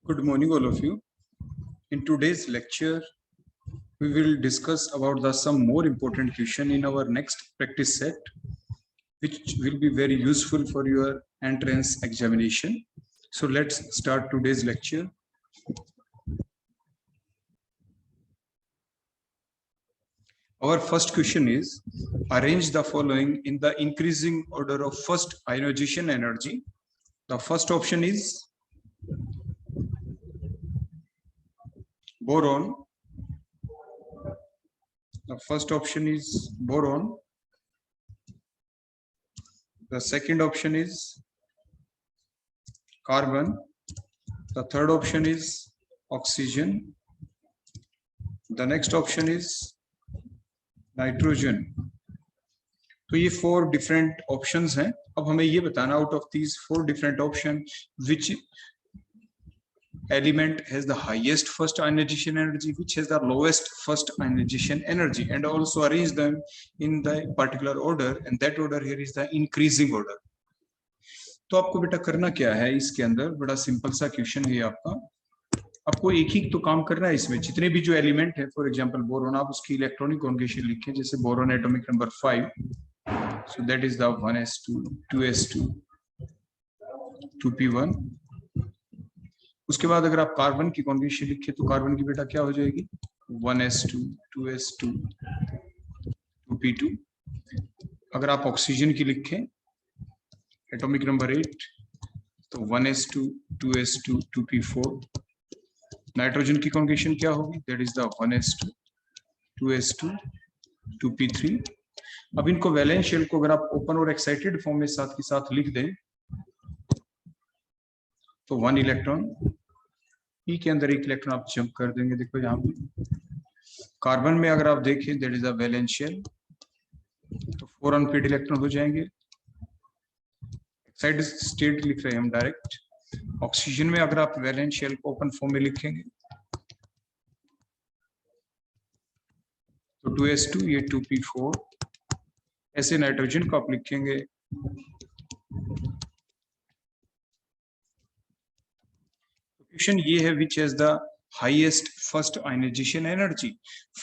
Good morning, all of you. In today's lecture, we will discuss about some more important question in our next practice set, which will be very useful for your entrance examination. So let's start today's lecture. Our first question is, arrange the following in the increasing order of first ionization energy. The first option is boron. The first option is boron. The second option is carbon. The third option is oxygen. The next option is nitrogen. तो ये 4 different options हैं। अब हमें ये बताना out of these 4 different option which element has the highest first ionization energy, which has the lowest first ionization energy, and also arrange them in the particular order, and that order here is the increasing order. तो आपको बेटा करना क्या है, इसके अंदर बड़ा simple सा क्वेश्चन है आपका। आपको एक ही तो काम करना है इसमें, जितने भी जो एलिमेंट है, फॉर एग्जांपल बोरोन, आप उसकी इलेक्ट्रॉनिक कॉन्फ़िगरेशन लिखें। जैसे boron atomic number 5, so that is the 1s2 2s2 2p1। उसके बाद अगर आप कार्बन की कॉन्फ़िगरेशन लिखें तो कार्बन की बेटा क्या हो जाएगी, 1s2 2s2 2p2। अगर आप ऑक्सीजन की लिखें एटॉमिक नंबर 8, तो 1s2 2s2 2p4। नाइट्रोजन की कॉन्फ़िगरेशन क्या होगी, that is the 1s2 2s2 2p3। अब इनको वैलेंस शेल को अगर आप ओपन और एक्साइटेड फॉर्म में साथ के साथ लिख दें तो 1 इलेक्ट्रॉन, ई के अंदर 1 इलेक्ट्रॉन आप जंप कर देंगे। देखो यहाँ पे कार्बन में अगर आप देखें that is the valence shell, तो 4 अनपेड इलेक्ट्रॉन हो जाएंगे। एक्साइटेड स्टेट लिख रहे हैं हम डायरेक्ट। ऑक्सीजन में अगर आप वैलेंस शेल को ओपन फॉर्म में लिखेंगे तो 2s2 ये 2p4। ऐसे नाइट्रोजन को आप लिखेंगे क्वेश्चन ये है, which has the highest first ionization energy.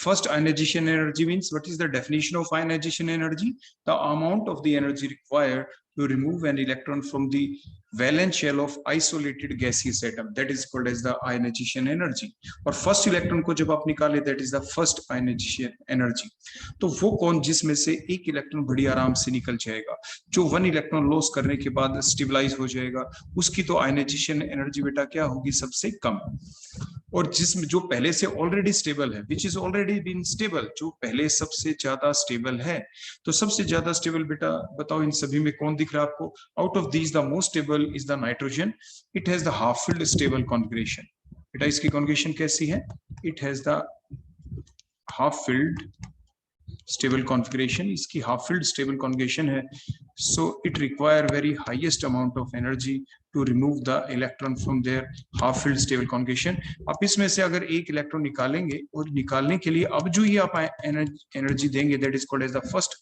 First ionization energy means, what is the definition of ionization energy? The amount of the energy required to remove an electron from the valence shell of isolated gaseous atom, that is called as the ionization energy. और first electron को जब आप निकाले, that is the first ionization energy. तो वो कौन, जिसमें से 1 इलेक्ट्रॉन बड़ी आराम से निकल जाएगा, जो 1 इलेक्ट्रॉन लॉस करने के बाद स्टेबलाइज हो जाएगा, उसकी तो आयनाइजेशन एनर्जी बेटा क्या होगी, सबसे कम। और जिसमें जो पहले से ऑलरेडी स्टेबल है, which is already been stable, जो पहले सबसे ज्यादा स्टेबल है, तो सबसे ज्यादा स्टेबल बेटा बताओ इन सभी में कौन दिख रहा है आपको? Out of these the most stable is the nitrogen. It has the half filled stable configuration. बेटा इसकी कॉन्फ़िगरेशन कैसी है? It has the half filled stable configuration. इसकी हाफ फिल्ड स्टेबल कॉन्फ़िगरेशन है, so it require very highest amount of energy to remove the electron from their half filled stable configuration. आप इसमें से अगर 1 इलेक्ट्रॉन निकालेंगे, और निकालने के लिए अब जो ये आप एनर्जी देंगे, that is called as the first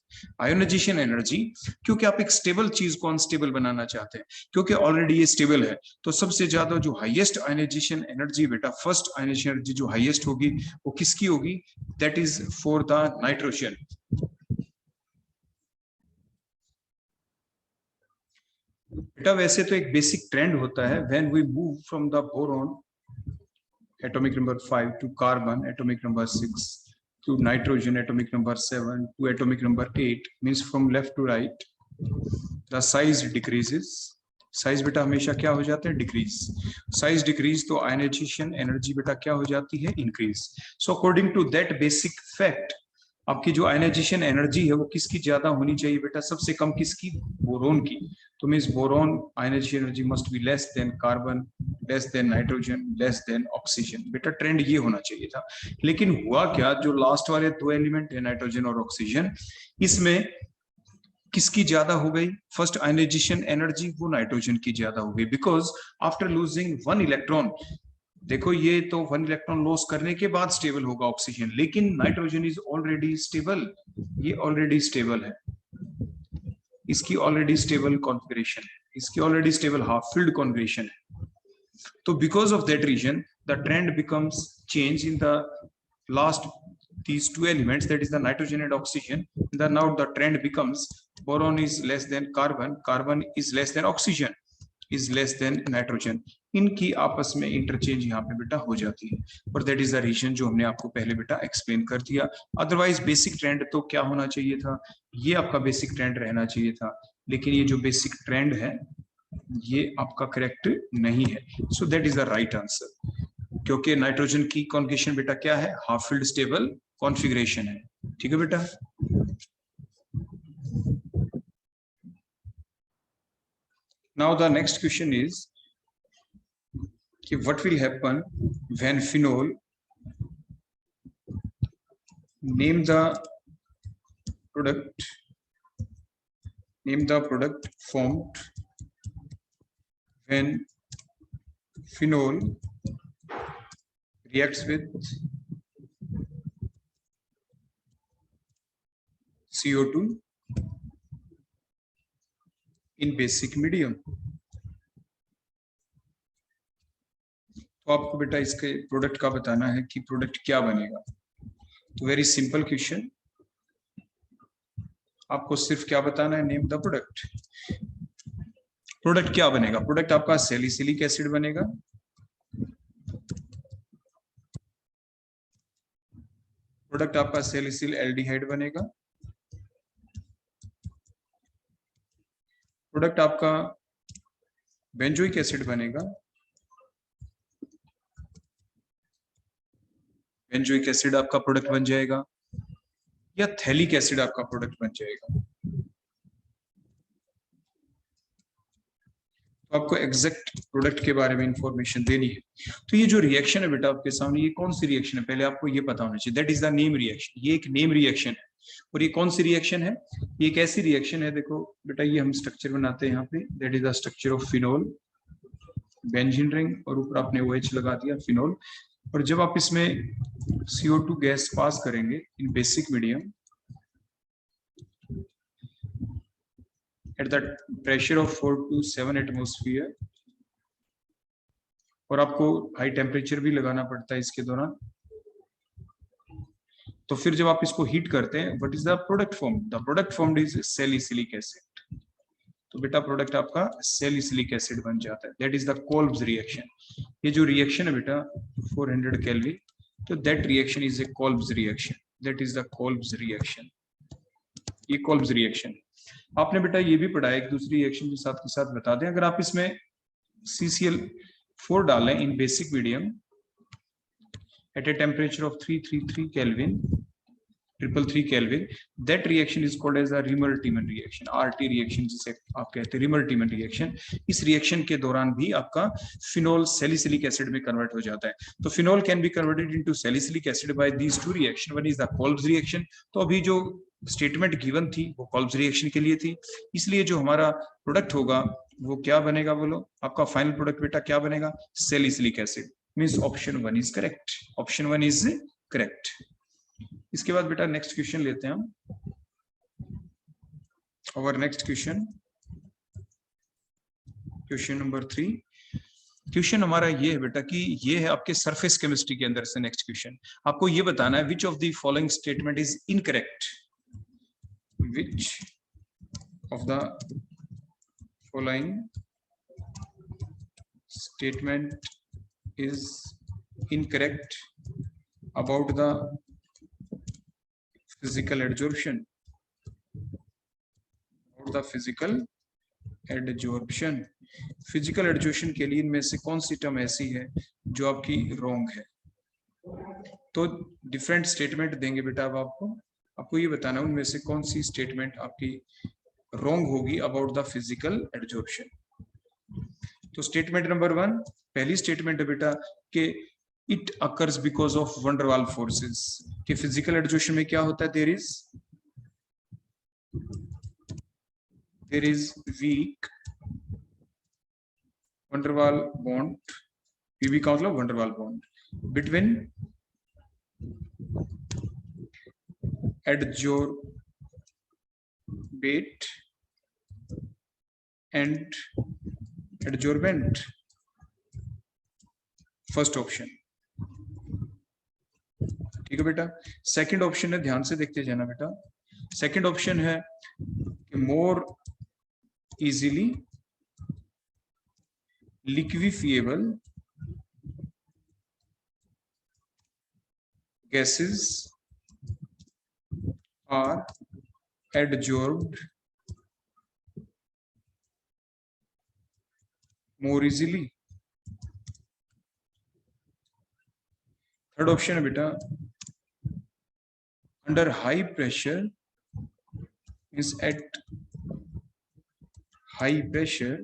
ionization energy, क्योंकि आप एक स्टेबल चीज को अनस्टेबल बनाना चाहते हैं, क्योंकि ऑलरेडी ये स्टेबल है, तो सबसे ज्यादा जो हाईएस्ट आयनाइजेशन एनर्जी बेटा, फर्स्ट आयनाइजेशन एनर्जी जो हाईएस्ट होगी वो किसकी होगी, that is for the nitrogen. बेटा वैसे तो एक बेसिक ट्रेंड होता है, when we move from the boron atomic number 5 to carbon atomic number 6 to nitrogen atomic number 7 to atomic number 8, means from left to right the size decreases. Size बेटा हमेशा क्या हो जाता है, डिक्रीज। साइज डिक्रीज तो ionization energy बेटा क्या हो जाती है, increase. So according to that basic fact, आपकी जो आयनाइजेशन एनर्जी है वो किसकी ज्यादा होनी चाहिए बेटा, सबसे कम किसकी, बोरोन की। तो means boron ionization energy must be less than carbon, less than nitrogen, less than oxygen. बेटा ट्रेंड ये होना चाहिए था, लेकिन हुआ क्या, जो लास्ट वाले 2 एलिमेंट है नाइट्रोजन और ऑक्सीजन, इसमें किसकी ज्यादा हो गई फर्स्ट आयनाइजेशन एनर्जी, वो नाइट्रोजन की ज्यादा हो गई, बिकॉज आफ्टर लूजिंग 1 इलेक्ट्रॉन, देखो ये तो 1 इलेक्ट्रॉन लॉस करने के बाद स्टेबल होगा ऑक्सीजन, लेकिन नाइट्रोजन इज ऑलरेडी स्टेबल, ये ऑलरेडी स्टेबल है, इसकी ऑलरेडी स्टेबल कॉन्फ़िगरेशन है, इसकी already stable half field configuration है। So because of that reason, the trend becomes change in the last these two elements, that is the nitrogen and oxygen. Now the trend becomes boron is less than carbon, carbon is less than oxygen, is less than nitrogen. इनकी आपस में interchange यहाँ पे बेटा हो जाती है, और दैट इज द रीजन जो हमने आपको पहले बेटा एक्सप्लेन कर दिया. अदरवाइज बेसिक ट्रेंड तो क्या होना चाहिए था, ये आपका बेसिक ट्रेंड रहना चाहिए था, लेकिन ये जो बेसिक ट्रेंड है ये आपका करेक्ट नहीं है. सो that is the right answer, क्योंकि नाइट्रोजन की कॉन्फिगरेशन बेटा क्या है, हाफ फील्ड स्टेबल कॉन्फिगरेशन है. ठीक है बेटा. Now the next question is what will happen when phenol, name the product formed when phenol reacts with CO2 in basic medium. तो आपको बेटा इसके प्रोडक्ट का बताना है कि प्रोडक्ट क्या बनेगा. तो वेरी सिंपल क्वेश्चन, आपको सिर्फ क्या बताना है, नेम द प्रोडक्ट. प्रोडक्ट क्या बनेगा, प्रोडक्ट आपका सैलिसिलिक एसिड बनेगा, प्रोडक्ट आपका सैलिसिल एल्डिहाइड बनेगा, प्रोडक्ट आपका बेंजोइक एसिड बनेगा, बेंजोइक एसिड आपका प्रोडक्ट बन जाएगा, या थैलिक एसिड आपका प्रोडक्ट बन जाएगा. तो आपको एग्जैक्ट प्रोडक्ट के बारे में इंफॉर्मेशन देनी है. तो ये जो रिएक्शन है बेटा आपके सामने, ये कौन सी रिएक्शन है, पहले आपको ये पता होना चाहिए. That is the name reaction. ये एक नेम रिएक्शन है. और ये कौन सी रिएक्शन है, ये एक ऐसी रिएक्शन है, देखो बेटा ये हम स्ट्रक्चर बनाते हैं यहाँ पे, that is the structure of phenol, benzene ring, और ऊपर आपने OH लगा दिया फिनोल. और जब आप इसमें CO2 गैस पास करेंगे in basic medium at the pressure of 4 to 7 atmosphere, और आपको हाई टेम्परेचर भी लगाना पड़ता है इसके दौरान, तो फिर जब आप इसको हीट करते हैं, what is the product form, the product formed is salicylic acid. तो बेटा प्रोडक्ट आपका सैलिसिलिक एसिड बन जाता है, that is the Kolbe's reaction. ये जो रिएक्शन है बेटा 400 केल्विन, तो that reaction is a Kolbe's reaction, that is the Kolbe's reaction. ये कोल्ब्स रिएक्शन. आपने बेटा ये भी पढ़ा है, एक दूसरी रिएक्शन के साथ बता दें. अगर आप इसमें CCl4 डालें in basic medium at a temperature of 333 Kelvin, 333 Kelvin, that reaction is called as a Riemel-Tiemann reaction, RT reaction जिसे आप कहते हैं, Riemel-Tiemann reaction. इस रिएक्शन के दौरान भी आपका फिनोल सैलिसिलिक एसिड में कन्वर्ट हो जाता है. तो phenol can be converted into salicylic acid by these two reaction. One is the Kolbe's reaction. तो अभी जो स्टेटमेंट गिवन थी वो कोल्ब्स रिएक्शन के लिए थी, इसलिए जो हमारा प्रोडक्ट होगा वो क्या बनेगा, बोलो आपका फाइनल प्रोडक्ट बेटा क्या बनेगा, salicylic acid. Means option 1 is correct, option 1 is correct. इसके बाद बेटा नेक्स्ट क्वेश्चन लेते हैं हम. और next question, question number 3. Question हमारा ये है बेटा कि ये है आपके सरफेस केमिस्ट्री के अंदर से नेक्स्ट क्वेश्चन. आपको ये बताना है which of the following statement is incorrect, which of the following statement is incorrect about the physical adsorption, about the physical adsorption. Physical adsorption के लिए इनमें से कौन सी टर्म ऐसी है जो आपकी रॉन्ग है. तो डिफरेंट स्टेटमेंट देंगे बेटा. अब आपको ये बताना है उनमें से कौन सी स्टेटमेंट आपकी रॉन्ग होगी अबाउट द फिजिकल एडजॉर्प्शन. तो स्टेटमेंट नंबर 1, पहली स्टेटमेंट है बेटा कि it occurs because of van der Waals forces. कि फिजिकल एडजॉर्प्शन में क्या होता है, there is weak van der Waals bond, VV का मतलब van der Waals bond, between adsorbate and adsorbent. First option, ठीक है बेटा। सेकंड ऑप्शन है, ध्यान से देखते जाना बेटा। सेकंड ऑप्शन है more easily liquefiable gases are adsorbed more easily. Third option है बेटा under high pressure is at high pressure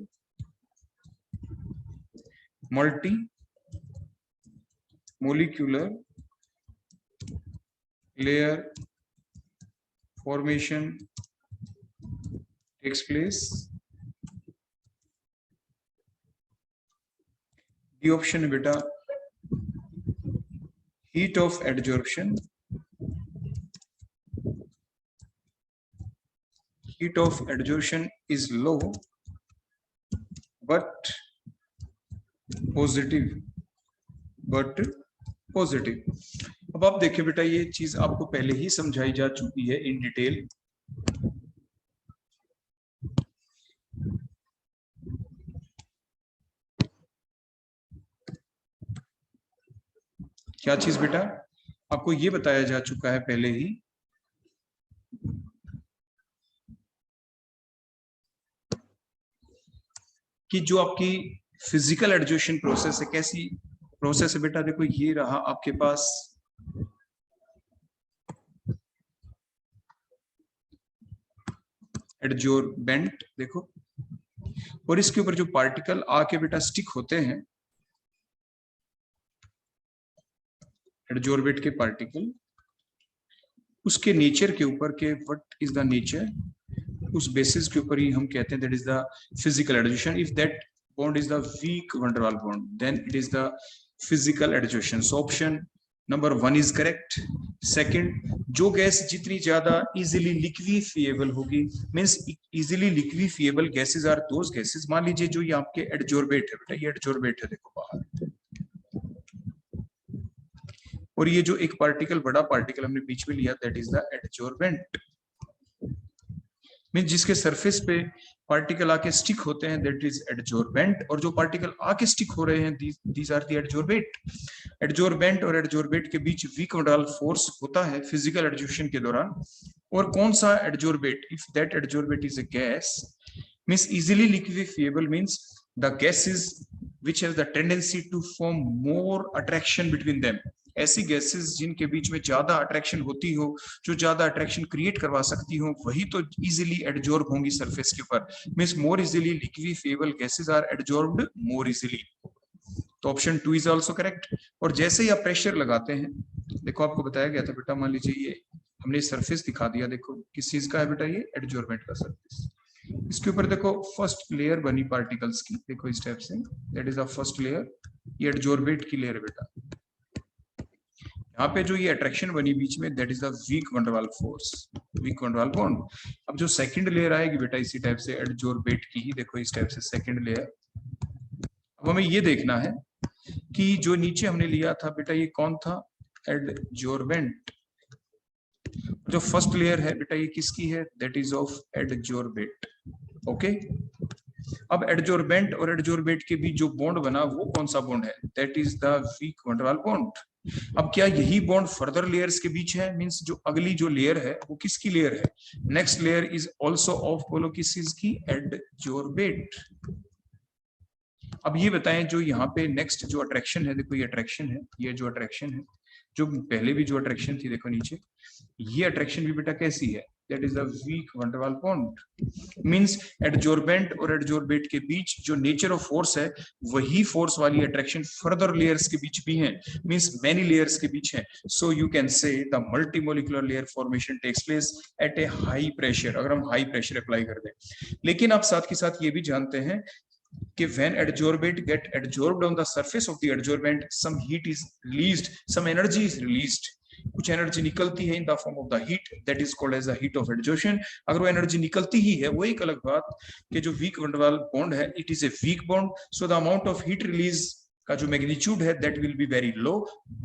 multi molecular layer formation takes place. The option है बेटा heat of adsorption, heat of adsorption is low but positive, अब आप देखिए बेटा ये चीज आपको पहले ही समझाई जा चुकी है इन डिटेल। क्या चीज बेटा, आपको ये बताया जा चुका है पहले ही कि जो आपकी फिजिकल एडजोशन प्रोसेस है, कैसी प्रोसेस है बेटा। देखो ये रहा आपके पास एडजोर्बेंट, देखो, और इसके ऊपर जो पार्टिकल आके बेटा स्टिक होते हैं, एडजोर्बेट के पार्टिकल, उसके नेचर के ऊपर के व्हाट इज द नेचर, उस बेसिस के ऊपर ही हम कहते हैं that is the physical adsorption. If that bond is the weak van der वाल bond then it is the physical adsorption. So option number 1 is correct. Second, जो gas जितनी ज्यादा इजीली लिक्विफिएबल होगी, means easily liquefiable gases are those gases, मान लीजिए जो ये आपके एडजोर्बेट है बेटा, ये एडजोर्बेट है देखो बाहर, और ये जो एक पार्टिकल, बड़ा पार्टिकल हमने बीच में लिया, that is the adsorbent, means जिसके सरफेस पे पार्टिकल आके स्टिक होते हैं दैट इज एडजोर्बेंट, और जो पार्टिकल आके स्टिक हो रहे हैं these are the adsorbate. Adsorbent और एडजोर्बेट के बीच वीक मोडाल फोर्स होता है फिजिकल एडजोर्शन के दौरान। और कौन सा adsorbate, if that adsorbate is a gas means easily liquefiable, means the gases which have the tendency to form more attraction between them, ऐसी गैसेस जिनके बीच में ज्यादा अट्रैक्शन होती हो, जो ज्यादा अट्रैक्शन क्रिएट करवा सकती हो, वही तो इजीली एडजॉर्ब होंगी सरफेस के ऊपर, means more easily liquefiable gases are adsorbed more easily. तो ऑप्शन 2 इज आल्सो करेक्ट। और जैसे ही आप प्रेशर लगाते हैं, देखो आपको बताया गया था बेटा, मान लीजिए ये हमने सरफेस दिखा दिया, देखो किस चीज का है बेटा, ये एडजॉर्बेंट का सरफेस, इसके ऊपर देखो फर्स्ट लेयर बनी पार्टिकल्स की, देखो इस टाइप से, that is the first layer, ये एडजॉर्बेट की लेयर है बेटा। यहाँ पे जो ये अट्रैक्शन बनी बीच में, that is the weak van der Waal force, week van der वाल बॉन्ड। अब जो सेकंड लेयर आएगी बेटा इसी टाइप से एडजॉर्बेट की ही, देखो इस टाइप से सेकंड लेयर। अब हमें ये देखना है कि जो नीचे हमने लिया था बेटा, ये कौन था, एडजॉर्बेंट। जो फर्स्ट लेयर है बेटा ये किसकी है, that is of adsorbate. Okay, अब एडजॉर्बेंट और एडजॉर्बेट के बीच जो बॉन्ड बना वो कौन सा बॉन्ड है, that is the weak van der वाल बॉन्ड। अब क्या यही बॉन्ड फर्दर लेयर्स के बीच है, मींस जो अगली जो लेयर है वो किसकी लेयर है, next layer is also of, बोलो किस चीज की, एडजॉर्बेट। अब ये बताएं जो यहाँ पे नेक्स्ट जो अट्रैक्शन है, देखो ये अट्रैक्शन है, ये जो अट्रैक्शन है, जो पहले भी जो अट्रैक्शन थी देखो नीचे, ये अट्रैक्शन भी बेटा कैसी है, that is the weak van der वाल बॉन्ड। मींस एडजॉर्बेंट और एडजॉर्बेट के बीच जो नेचर ऑफ फोर्स है, वही फोर्स वाली अट्रैक्शन फर्दर लेयर्स के बीच भी है, मींस मेनी लेयर्स के बीच है। So you can say the multimolecular layer formation takes place at a high pressure, अगर हम हाई प्रेशर अप्लाई कर दें। लेकिन आप साथ के साथ ये भी जानते हैं कि when adsorbate get adsorbed on the surface of the adsorbent, some heat is released, some energy is released, कुछ एनर्जी निकलती है in the form of the heat, that is called as the heat of adsorption. अगर वो energy निकलती ही है, वो एक अलग बात कि जो वीक वन डार वाल बॉन्ड है, it is a weak bond, so the amount of heat release का जो मैग्नीट्यूड है that will be very low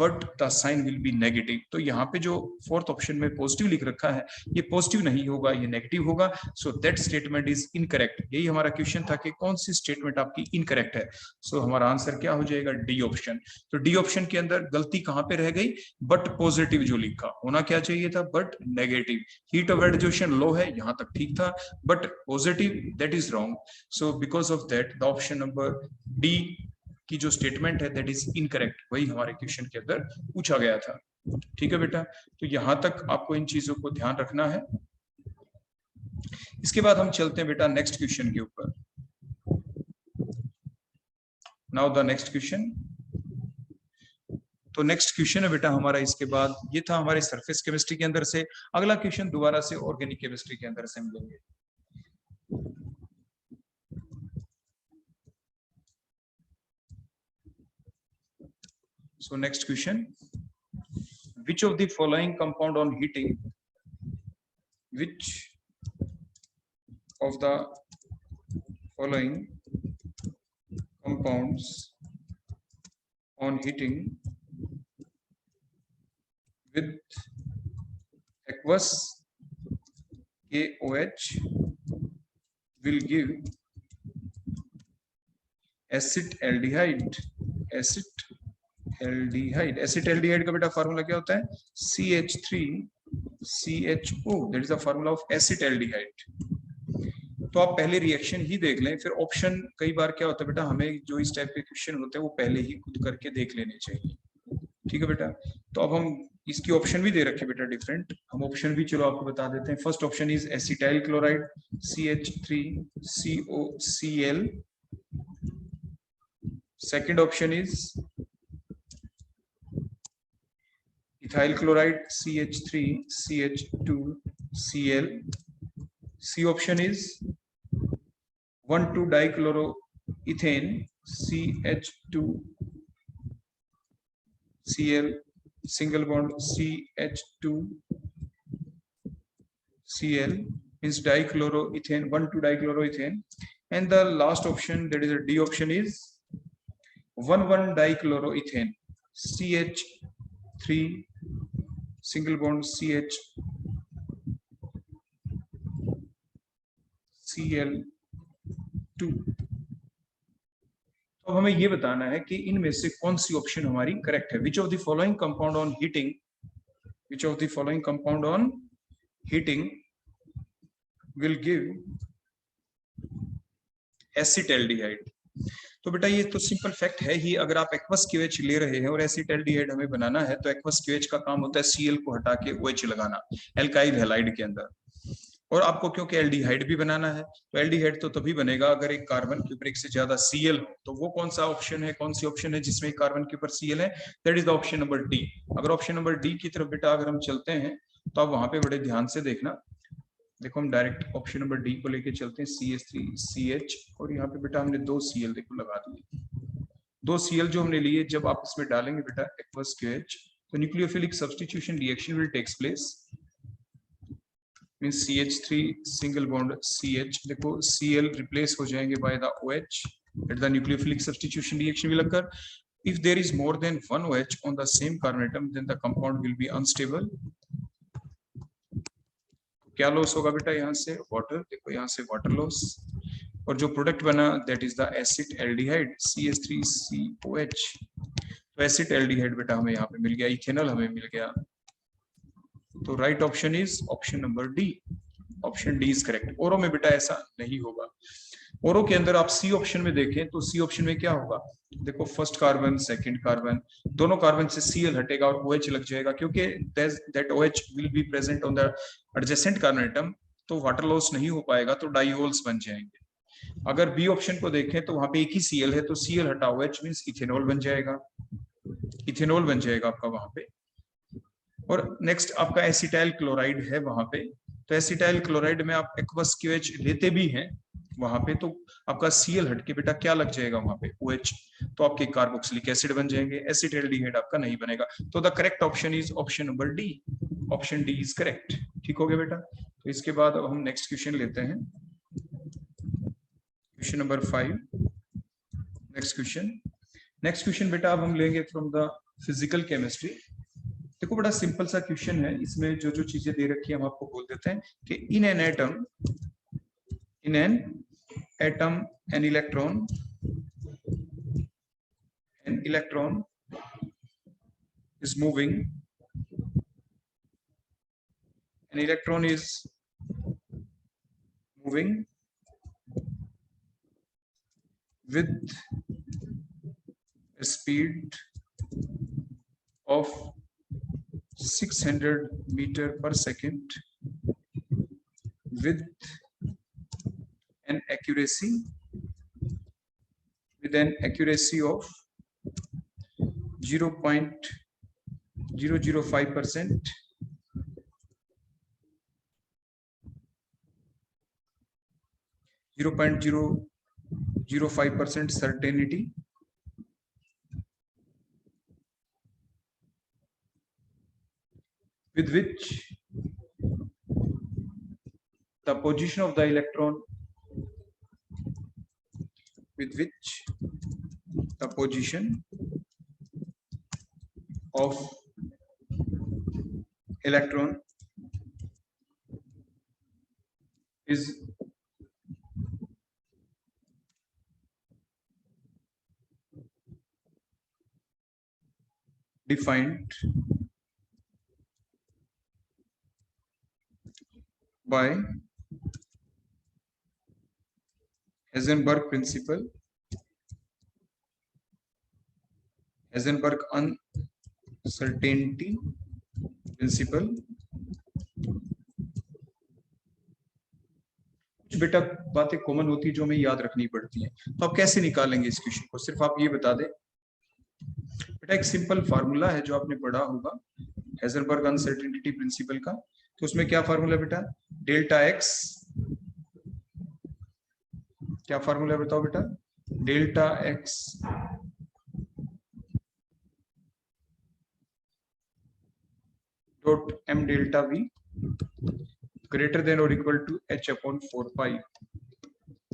but the sign will be negative. तो यहाँ पे जो फोर्थ ऑप्शन में पॉजिटिव लिख रखा है ये पॉजिटिव नहीं होगा, ये नेगेटिव होगा। So that statement is incorrect. यही हमारा क्वेश्चन था कि कौन सी स्टेटमेंट आपकी इनकरेक्ट है। सो हमारा आंसर क्या हो जाएगा, डी ऑप्शन। तो डी ऑप्शन के अंदर गलती कहां पे रह गई, बट पॉजिटिव जो लिखा होना क्या चाहिए था, but negative. Heat of addition low है, यहां तक ठीक था, but positive that is wrong. So because of that the option number D की जो स्टेटमेंट है दैट इज इनकरेक्ट, वही हमारे क्वेश्चन के अंदर पूछा गया था। ठीक है बेटा, तो यहां तक आपको इन चीजों को ध्यान रखना है। इसके बाद हम चलते हैं बेटा नेक्स्ट क्वेश्चन के ऊपर। Now the next question. तो नेक्स्ट क्वेश्चन है बेटा हमारा, इसके बाद ये था हमारे सरफेस केमिस्ट्री के अंदर से। अगला क्वेश्चन दोबारा से ऑर्गेनिक केमिस्ट्री के अंदर से मिलेंगे। So next question, which of the following compound on heating, which of the following compounds on heating with aqueous KOH will give acetaldehyde? Acetaldehyde का बेटा फार्मूला क्या होता है, CH3CHO, that is the formula of acetaldehyde. तो आप पहले reaction ही देख लें, फिर ऑप्शन कई बार क्या होता है बेटा, हमें जो इस टाइप के क्वेश्चन होते हैं वो पहले ही खुद करके देख लेने चाहिए। ठीक है बेटा, तो अब हम इसकी ऑप्शन भी दे रखे बेटा डिफरेंट, हम ऑप्शन भी चलो आपको बता देते हैं। First option is acetyl chloride CH3COCl। Second option is ethyl chloride CH3CH2Cl. C option is 1,2-dichloroethane CH2Cl single bond CH2Cl means dichloroethane, 1,2-dichloroethane. And the last option, that is a D option, is 1,1-dichloroethane CH3 single bond CH2Cl2। तो हमें ये बताना है कि इनमें से कौन C option हमारी करेक्ट है। Which of the following compound on heating, which of the following compound on heating will give acetaldehyde. तो बेटा ये तो सिंपल फैक्ट है ही, अगर आप एक्वस क्यूएच ले रहे हैं और एसिटाल्डिहाइड हमें बनाना है तो एक्वस क्यूएच का काम होता है Cl को हटा के OH लगाना एल्काइल हैलाइड के अंदर। और आपको क्योंकि एल्डिहाइड भी बनाना है तो एल्डिहाइड तो तभी बनेगा अगर एक कार्बन के ऊपर एक से ज्यादा Cl हो। तो वो कौन सा ऑप्शन है, कौन सी ऑप्शन है जिसमें कार्बन के ऊपर Cl है, that is the option number D. अगर ऑप्शन नंबर डी की तरफ बेटा अगर हम चलते हैं तो आप वहां पे बड़े ध्यान से देखना। देखो हम डायरेक्ट ऑप्शन नंबर डी को लेके चलते हैं CH3CH, और यहाँ पे बेटा हमने 2 Cl देखो लगा दिए। 2 Cl जो हमने लिए, जब आप इसमें डालेंगे बेटा एक्वस QH तो nucleophilic substitution reaction will takes place, means CH3 single bond CH, देखो Cl रिप्लेस हो जाएंगे by the OH at the nucleophilic substitution reaction will occur. If there is more than one OH on the same carbon atom, then the compound will be unstable. क्या loss होगा बेटा, यहाँ से water, देखो यहाँ से वाटर लॉस, और जो प्रोडक्ट बना that is the acetaldehyde CH3COH। तो एसिटाल्डिहाइड बेटा हमें यहाँ पे मिल गया, इथेनॉल हमें मिल गया। तो right option is option number D, option D is correct. ओरो में बेटा ऐसा नहीं होगा। ओरो के अंदर आप सी ऑप्शन में देखें तो सी ऑप्शन में क्या होगा, देखो फर्स्ट कार्बन सेकंड कार्बन, दोनों कार्बन से Cl हटेगा और OH लग जाएगा, क्योंकि that OH will be present on the adjacent carbon atom, तो वाटर लॉस नहीं हो पाएगा, तो डाइओल्स बन जाएंगे। अगर बी ऑप्शन को देखें तो वहां पे एक ही Cl है, तो Cl हटा OH मींस इथेनॉल बन जाएगा, इथेनॉल बन जाएगा आपका वहां पे। और नेक्स्ट आपका एसिटाइल क्लोराइड है वहां पे, तो एसिटाइल क्लोराइड में आप एक्वस QH लेते भी हैं वहां पे, तो आपका Cl हट के बेटा क्या लग जाएगा वहां पे OH, तो आपके कार्बोक्सिलिक एसिड बन जाएंगे, एसिटाल्डिहाइड आपका नहीं बनेगा। तो the correct option is option number D, option D is correct. ठीक हो गया बेटा। तो इसके बाद अब हम नेक्स्ट क्वेश्चन लेते हैं, question number 5। Next question, next question बेटा अब हम लेंगे फ्रॉम द फिजिकल केमिस्ट्री। देखो बड़ा सिंपल सा क्वेश्चन है, इसमें जो जो चीजें दे रखी है हम आपको बोल देते हैं कि in an atom an electron is moving, an electron is moving with a speed of 600 meter per second with an accuracy of 0.005%, 0.005% certainty, with which the position of the electron is defined by Heisenberg principle, Heisenberg uncertainty principle। कुछ बेटा बातें common होती है जो हमें याद रखनी पड़ती हैं, तो आप कैसे निकालेंगे इस क्वेश्चन को, सिर्फ आप ये बता दें। बेटा एक सिंपल फार्मूला है जो आपने पढ़ा होगा हेजनबर्ग अनसर्टेनिटी प्रिंसिपल का, तो उसमें क्या फार्मूला बेटा, डेल्टा एक्स, क्या फार्मूला है बताओ बेटा, delta X dot M delta V greater than or equal to h upon 4 pi.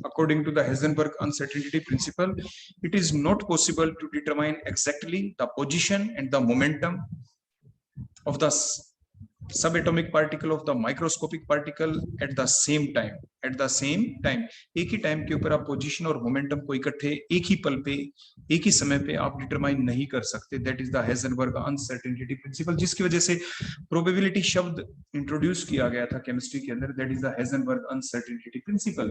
According to the Heisenberg uncertainty principle, it is not possible to determine exactly the position and the momentum of the subatomic particle of the microscopic particle at the same time. एक ही time के ऊपर आप position और momentum को इकट्ठे एक ही पल पे एक ही समय पे आप डिटरमाइन नहीं कर सकते। That is the Heisenberg uncertainty principle, जिसकी वजह से प्रोबेबिलिटी शब्द इंट्रोड्यूस किया गया था केमिस्ट्री के अंदर। That is the Heisenberg uncertainty principle.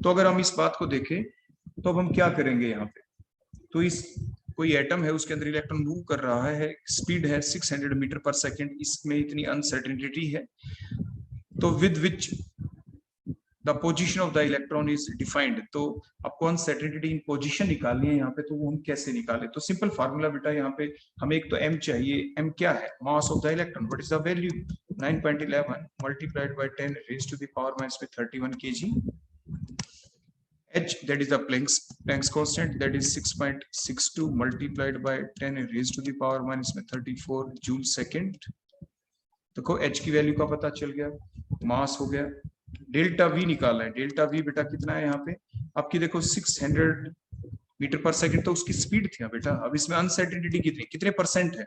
तो अगर हम इस बात को देखें तो अब हम क्या करेंगे यहाँ पे, तो इस कोई एटम है उसके अंदर इलेक्ट्रॉन मूव कर रहा है, स्पीड है 600 मीटर पर सेकेंड, इसमें इतनी अनसर्टेनिटी है, तो with which the position of the electron is defined. तो आपको अनसर्टेनिटी इन पोजीशन निकालनी है यहाँ पे, तो वो हम कैसे निकाले, तो सिंपल फार्मूला बेटा यहाँ पे हमें एक तो m चाहिए। m क्या है, mass of the electron, what is the value, 9.11 multiplied by 10 raise to the power -31 kg। h, that is the Planck's constant, that is 6.62 multiplied by 10 raised to the power -34 joule second. देखो h की value का पता चल गया, मास हो गया। Delta v निकालना है, डेल्टा v बेटा कितना है यहाँ पे आपकी, देखो 600 मीटर पर सेकेंड, तो उसकी स्पीड थी बेटा। अब इसमें अनसर्टेनिटी कितने परसेंट है,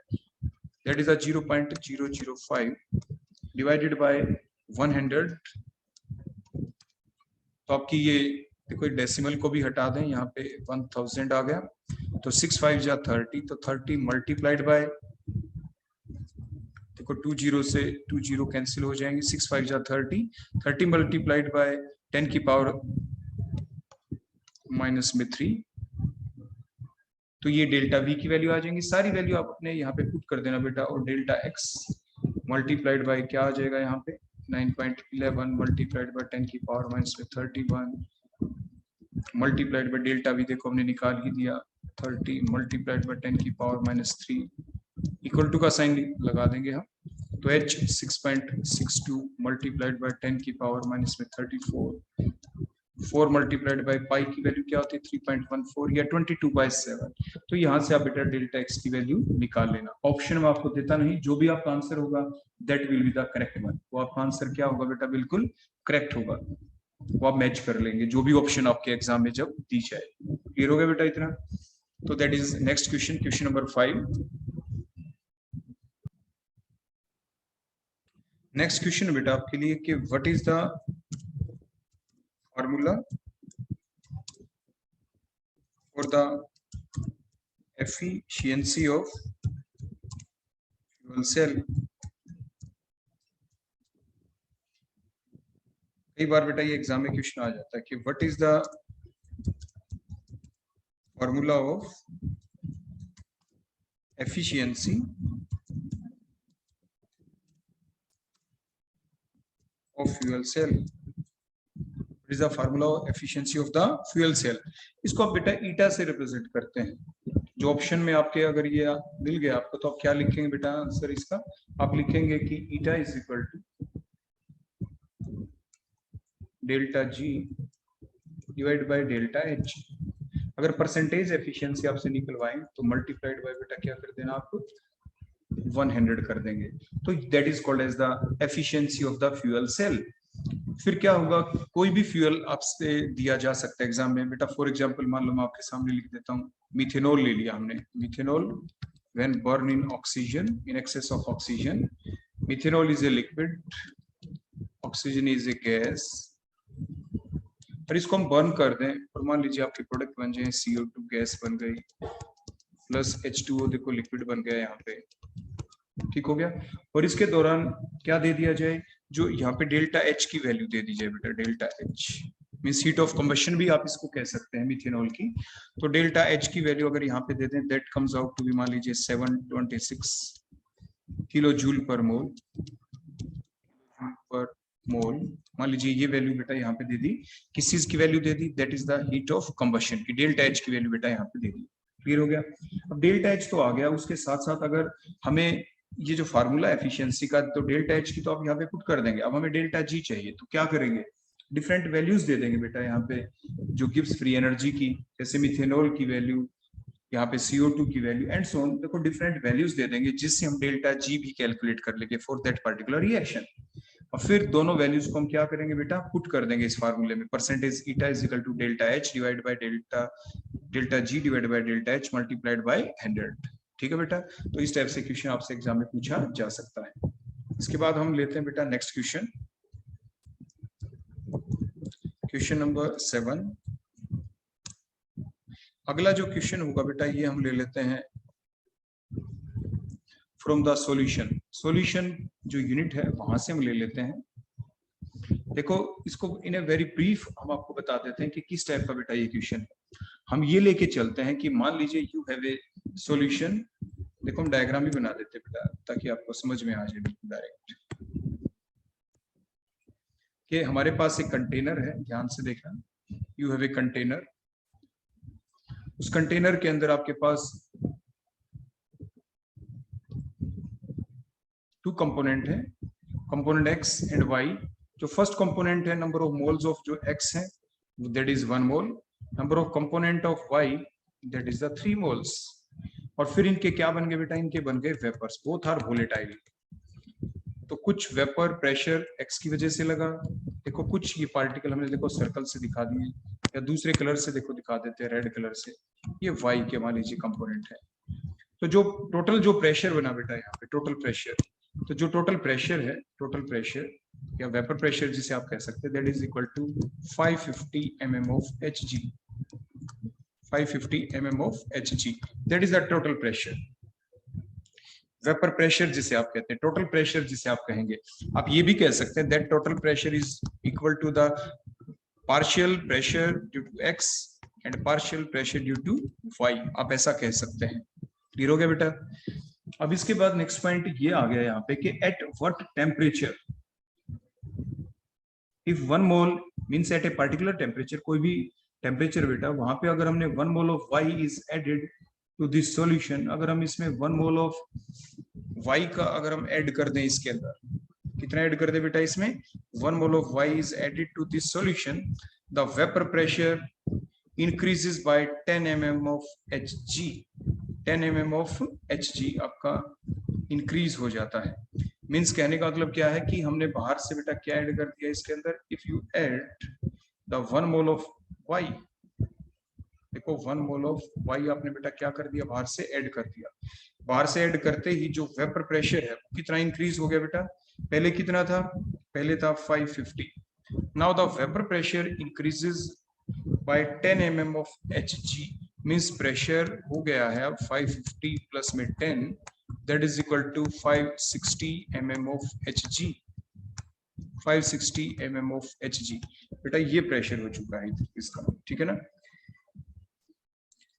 दैट इज 0.005 डिवाइडेड बाय 100। तो आपकी ये देखो डेसिमल को भी हटा दें, यहाँ पे 1000 आ गया, तो 6 5 जा 30, तो 30 मल्टीप्लाइड बाय, देखो 2 0 से 2 0 कैंसिल हो जाएंगे, 6 5 जा 30, 30 मल्टीप्लाइड बाय 10 की पावर -3, तो ये डेल्टा वी की वैल्यू आ जाएंगी। सारी वैल्यू आप अपने यहाँ पे पुट कर देना बेटा, और डेल्टा एक्स मल्टीप्लाइड बाय क्या आ जाएगा यहाँ पे 9.11 मल्टीप्लाइड बाय 10 की power -31 multiplied by delta we देखो हमने निकाल ही दिया, 30 मल्टीप्लाइड बाय 10 की पावर -3 इक्वल टू का साइन लगा देंगे हम, तो h 6.62 मल्टीप्लाइड बाय 10 की पावर -34, 4 मल्टीप्लाइड बाय पाई की वैल्यू क्या होती है 3.14 या 22/7। तो यहाँ से आप बेटा डेल्टा x की वैल्यू निकाल लेना। ऑप्शन में आपको देता नहीं, जो भी आपका आंसर होगा that will be the correct one, वो आपका आंसर क्या होगा बेटा, बिल्कुल करेक्ट होगा, वो आप मैच कर लेंगे जो भी ऑप्शन आपके एग्जाम में जब दी जाए। क्लियर हो गया बेटा इतना। तो that is next question, question number 5. Next question बेटा आपके लिए कि what is the formula for the efficiency of fuel cell. कई बार बेटा ये एग्जाम में क्वेश्चन आ जाता है कि what is the formula of efficiency of fuel cell. What is the formula of efficiency of the fuel cell. इसको आप बेटा ईटा से रिप्रेजेंट करते हैं. जो ऑप्शन में आपके अगर ये मिल गया आपको तो आप क्या लिखेंगे बेटा आंसर इसका? आप लिखेंगे कि eta is equal to delta G divide by delta H. अगर परसेंटेज एफिशिएंसी आपसे निकलवाएं तो मल्टीप्लाइड बाय बेटा क्या कर देना आपको 100 कर देंगे. तो that is called as the efficiency of the fuel cell. फिर क्या होगा, कोई भी फ्यूल आपसे दिया जा सकता है एग्जाम में बेटा. फॉर एग्जांपल मान लो मैं आपके सामने लिख देता हूँ, मिथेनॉल ले लिया हमने. Methanol when burn in oxygen in excess of oxygen, methanol is a liquid, oxygen is a gas. और इसको हम बर्न कर दें और मान लीजिए आपके प्रोडक्ट बन जाए CO2 गैस बन गई प्लस H2O देखो लिक्विड बन गया यहाँ पे. ठीक हो गया. और इसके दौरान क्या दे दिया जाए, जो यहाँ पे डेल्टा H की वैल्यू दे दी जाए बेटा. Delta H means heat of combustion भी आप इसको कह सकते हैं मिथेनॉल की. तो डेल्टा H की वैल्यू अगर यहाँ पे दे दें that comes out to be मान लीजिए 726 किलो जूल पर मोल मान लीजिए. ये वैल्यू बेटा यहाँ पे दे दी. किस चीज की value they the? That is the heat of combustion की डेल्टा H की वैल्यू बेटा यहाँ पे दे दी. क्लियर हो गया. अब डेल्टा H तो आ गया, उसके साथ साथ अगर हमें ये जो फार्मूला एफिशिएंसी का, तो डेल्टा H की तो आप यहाँ पे पुट कर देंगे. अब हमें डेल्टा G चाहिए तो क्या करेंगे, डिफरेंट वैल्यूज दे देंगे बेटा यहाँ पे जो गिव्स फ्री एनर्जी की. जैसे मिथेनॉल की वैल्यू, यहाँ पे CO2 की वैल्यू एंड सो ऑन. देखो डिफरेंट वैल्यूज दे देंगे जिससे हम डेल्टा G भी कैलकुलेट कर लेंगे फॉर दैट पर्टिकुलर रिएक्शन. और फिर दोनों वैल्यूज को हम क्या करेंगे बेटा, पुट कर देंगे इस फार्मूले में. Percentage eta is equal to delta H divide by delta G divide by delta H multiplied by 100. ठीक है बेटा. तो इस टाइप से क्वेश्चन आपसे एग्जाम में पूछा जा सकता है. इसके बाद हम लेते हैं बेटा नेक्स्ट क्वेश्चन, क्वेश्चन नंबर 7. अगला जो क्वेश्चन होगा बेटा ये हम ले लेते हैं फ्रॉम द सॉल्यूशन. सॉल्यूशन जो यूनिट है वहां से हम ले लेते हैं. देखो इसको इन ए वेरी ब्रीफ हम आपको बता देते हैं कि किस टाइप का बेटा ये क्वेश्चन है. हम ये लेके चलते हैं कि मान लीजिए यू हैव ए सॉल्यूशन. देखो हम डायग्राम भी बना देते हैं बेटा ताकि आपको समझ में आ जाए बिल्कुल डायरेक्ट. कि हमारे पास एक कंटेनर है, ध्यान से देखना. You have a container. उस कंटेनर के अंदर आपके पास 2 कंपोनेंट है, कंपोनेंट X एंड Y. जो फर्स्ट कंपोनेंट है नंबर ऑफ मोल्स ऑफ जो X है that is 1 mole. Number of component of Y that is the 3 moles. और फिर इनके क्या बन गए बेटा, इनके बन गए वेपर्स. Both are volatile. तो कुछ वेपर प्रेशर X की वजह से लगा. देखो कुछ ये पार्टिकल हमने देखो सर्कल से दिखा दिए या दूसरे कलर से देखो दिखा देते हैं रेड कलर से. ये Y के मान लीजिए कंपोनेंट है. तो जो टोटल जो प्रेशर बना बेटा यहाँ पे टोटल प्रेशर, तो जो टोटल प्रेशर है, टोटल प्रेशर या वेपर प्रेशर जिसे आप कह सकते हैं that is equal to 550 mm of Hg. 550 mm of Hg that is the total pressure. Vapour pressure जिसे आप कहते हैं, टोटल प्रेशर जिसे आप कहेंगे. आप ये भी कह सकते हैं that total pressure is equal to the partial pressure due to X and partial pressure due to Y. आप ऐसा कह सकते हैं. क्लियर हो गया बेटा. अब इसके बाद नेक्स्ट पॉइंट ये आ गया यहाँ पे कि at what temperature if 1 mole means at a particular temperature, कोई भी टेम्परेचर बेटा वहां पे अगर हमने 1 mole of Y is added to this solution. अगर हम इसमें 1 मोल ऑफ Y का अगर हम ऐड कर दें इसके अंदर, कितना ऐड कर दे बेटा इसमें 1 mole of Y is added to this solution, the vapour pressure increases by 10 mm of Hg. 10 mm of Hg आपका इंक्रीज हो जाता है. मीन्स कहने का मतलब क्या है कि हमने बाहर से बेटा क्या ऐड कर दिया इसके अंदर. If you add the 1 mole of Y देखो 1 मोल ऑफ वाई आपने बेटा क्या कर दिया, बाहर से ऐड कर दिया। बाहर से ऐड करते ही जो वेपर प्रेशर है वो कितना इंक्रीज हो गया बेटा, पहले कितना था, पहले था 550। Now the vapour pressure increases by 10 mm of Hg, means pressure हो गया है अब 550 प्लस में 10, that is equal to 560 mm of Hg, 560 mm of Hg। बेटा ये प्रेशर हो चुका है इसका, ठीक है ना।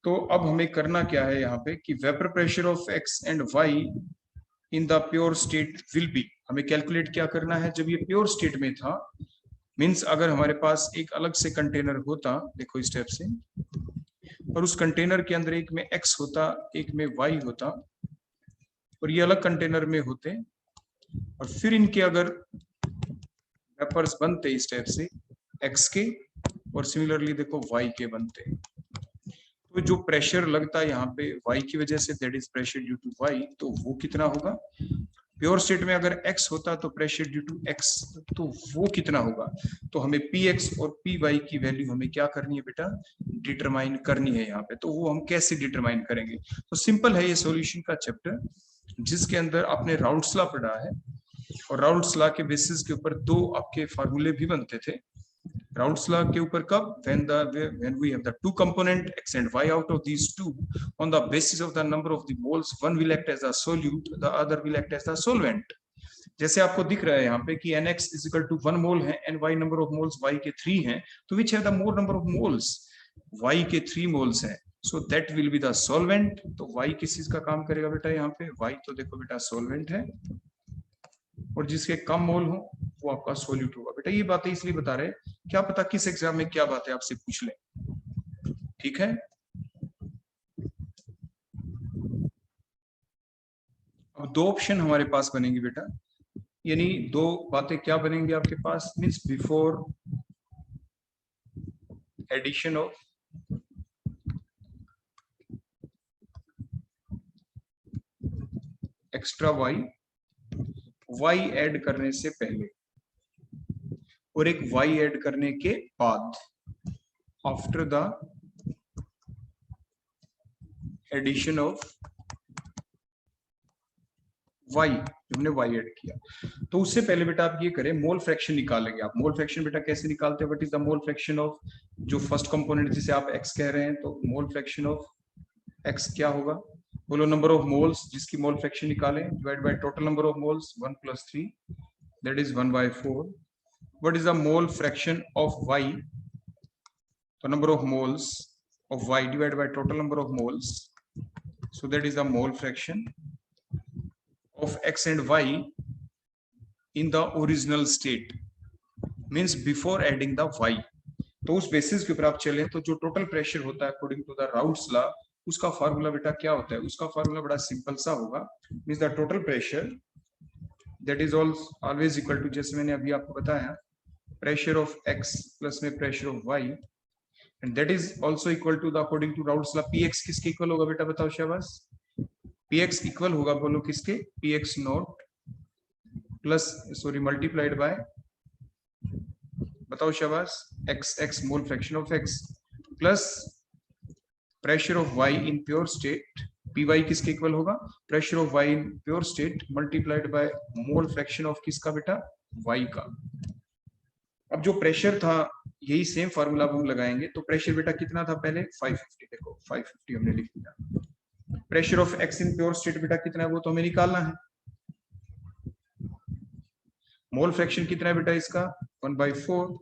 तो अब हमें करना क्या है यहाँ पे कि vapour pressure of x and y in the pure state will be, हमें कैलकुलेट क्या करना है जब ये प्योर स्टेट में था, मींस अगर हमारे पास एक अलग से कंटेनर होता, देखो इस टाइप से, और उस कंटेनर के अंदर एक में x होता एक में y होता, और ये अलग कंटेनर में होते, और फिर इनके अगर वेपर्स बनते इस टाइप से x के, और सिमिलरली देखो y के बनते, तो जो प्रेशर लगता है यहाँ पे y की वजह से, that is pressure due to y, तो वो कितना होगा, प्योर स्टेट में अगर x होता तो प्रेशर ड्यू टू x, तो वो कितना होगा। तो हमें px और py की वैल्यू हमें क्या करनी है बेटा, डिटरमाइन करनी है यहाँ पे। तो वो हम कैसे डिटरमाइन करेंगे, तो सिंपल है ये सॉल्यूशन का चैप्टर, जिसके अंदर आपने राउल्ट्स लॉ पढ़ा है, और राउल्ट्स लॉ के बेसिस के ऊपर दो आपके फार्मूले भी बनते थे। राउल्ट्स लॉ के ऊपर कब, when we have the two component x and y, out of these two, on the basis of the number of the moles, one will act as a solute, the other will act as the solvent। जैसे आपको दिख रहा है यहाँ पे कि nx is equal to 1 मोल है, ny number of moles y के 3 हैं, तो which have the more number of moles, y के 3 मोल्स हैं, so that will be the solvent। तो y किस चीज का काम करेगा बेटा यहाँ पे, y तो देखो बेटा solvent है, और जिसके कम मोल हो वो आपका सोल्यूट होगा। बेटा ये बातें इसलिए बता रहे, क्या पता किस एग्जाम में क्या बातें आपसे पूछ ले, ठीक है। अब दो ऑप्शन हमारे पास बनेंगे बेटा, यानी दो बातें क्या बनेंगी आपके पास, means before addition of extra Y add करने से पहले, और एक y ऐड करने के बाद, after the addition of y, हमने y ऐड किया। तो उससे पहले बेटा आप ये करें, मोल फ्रैक्शन निकालेंगे आप। मोल फ्रैक्शन बेटा कैसे निकालते हैं, what is the mole fraction of जो फर्स्ट कंपोनेंट जिसे आप x कह रहे हैं, तो मोल फ्रैक्शन ऑफ x क्या होगा, बोलो नंबर ऑफ मोल्स जिसकी मोल फ्रैक्शन निकालें, divide by total number of moles 1 + 3, that is 1/4। What is the mole fraction of y, तो number of moles of y divide by total number of moles, so that is the mole fraction of x and y in the original state, means before adding the y। तो उस basis के ऊपर आप चले तो जो total pressure होता है according to the Raoult's law, उसका फार्मूला बेटा क्या होता है, उसका फार्मूला बड़ा सिंपल सा होगा, means the total pressure that is always equal to, जैसे मैंने अभी आपको बताया, प्रेशर ऑफ x प्लस में pressure of y, and that is also equal to the according to Raoult's law px किसके इक्वल होगा बेटा, बताओ शाबाश, px इक्वल होगा, बोलो किसके, px not plus sorry multiplied by, बताओ शाबाश, x mole fraction of x plus pressure of y in pure state, py किसके इक्वल होगा, pressure of y in pure state multiplied by mole fraction of किसका बेटा, y का। अब जो pressure था यही सेम फार्मूला हम लगाएंगे, तो प्रेशर बेटा कितना था पहले 550, देखो 550 हमने लिख दिया। Pressure of x in pure state बेटा कितना है वो तो हमें निकालना है। मोल फ्रैक्शन कितना है बेटा इसका 1/4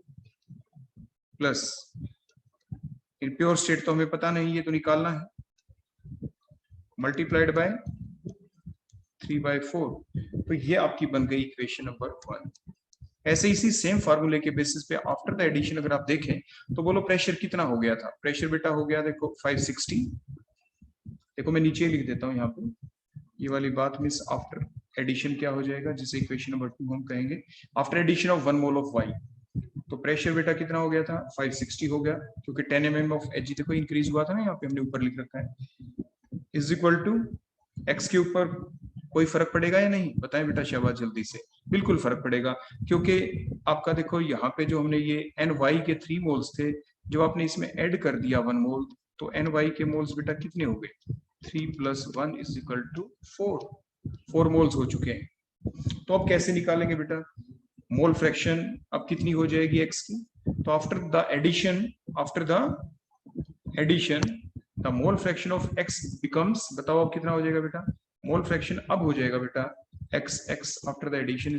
प्लस इन प्योर स्टेट तो हमें पता नहीं, ये तो निकालना है, मल्टीप्लाइड बाय 3/4। तो ये आपकी बन गई इक्वेशन नंबर 1। ऐसे इसी सेम फार्मूले के बेसिस पे आफ्टर द एडिशन अगर आप देखें तो बोलो प्रेशर कितना हो गया था, प्रेशर बेटा हो गया देखो 560, देखो मैं नीचे लिख देता हूँ यहाँ पे, ये वाली बात मींस आफ्टर एडिशन क्या हो जाएगा, जिसे इक्वेशन नंबर 2 हम कहेंगे, after addition of 1 mole of y, तो प्रेशर बेटा कितना हो गया था 560 हो गया, क्योंकि 10 mm ऑफ Hg देखो इंक्रीज हुआ था ना, यहाँ पे हमने ऊपर लिख रखा है, इज इक्वल टू x के ऊपर कोई फर्क पड़ेगा या नहीं, बताएं बेटा शाबाश जल्दी से, बिल्कुल फर्क पड़ेगा, क्योंकि आपका देखो यहाँ पे जो हमने ये ny के 3 मोल्स थे, जो आपने इसमें ऐड कर दिया 1 मोल, तो एन वाई के मोल्स बेटा कितने हो गए 3 + 1 = 4। 4 मोल्स हो चुके हैं। तो अब कैसे निकालेंगे बेटा मोल फ्रैक्शन अब कितनी हो जाएगी x की। तो after the addition the mole fraction of x becomes, बताओ अब कितना हो जाएगा बेटा मोल फ्रैक्शन अब हो जाएगा बेटा x आफ्टर द एडिशन =